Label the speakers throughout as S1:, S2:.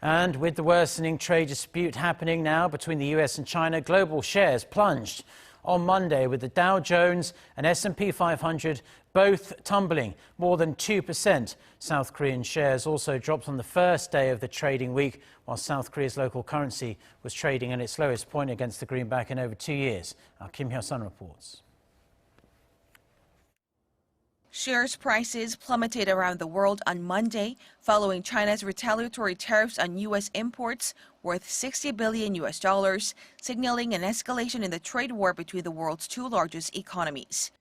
S1: And with the worsening trade dispute happening now between the US and China, global shares plunged on Monday, with the Dow Jones and S&P 500 both tumbling more than 2%. South Korean shares also dropped on the first day of the trading week, while South Korea's local currency was trading at its lowest point against the greenback in over 2 years. Our Hyo-sun reports.
S2: Shares prices plummeted around the world on Monday following China's retaliatory tariffs on U.S. imports worth $60 billion, signaling an escalation in the trade war between the world's two largest economies.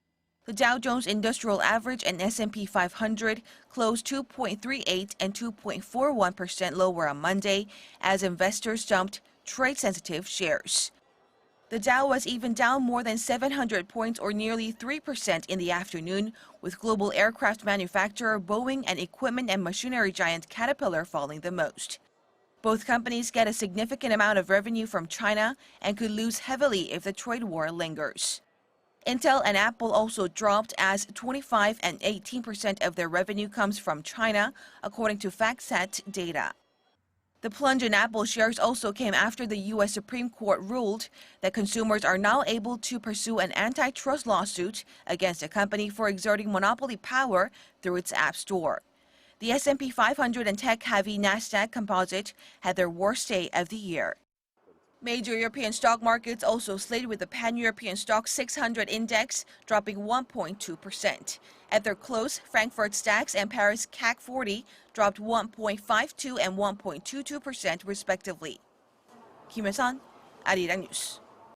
S2: The Dow Jones Industrial Average and S&P 500 closed 2.38 and 2.41% lower on Monday as investors dumped trade-sensitive shares. The Dow was even down more than 700 points, or nearly 3% in the afternoon, with global aircraft manufacturer Boeing and equipment and machinery giant Caterpillar falling the most. Both companies get a significant amount of revenue from China and could lose heavily if the trade war lingers. Intel and Apple also dropped, as 25% and 18% of their revenue comes from China, according to FactSet data. The plunge in Apple shares also came after the U.S. Supreme Court ruled that consumers are now able to pursue an antitrust lawsuit against a company for exerting monopoly power through its App Store. The S&P 500 and tech-heavy Nasdaq Composite had their worst day of the year. Major European stock markets also slid, with the Pan-European Stock 600 index dropping 1.2%. At their close, Frankfurt DAX and Paris CAC 40 dropped 1.52% and 1.22% respectively. Hyo-sun, Arirang News.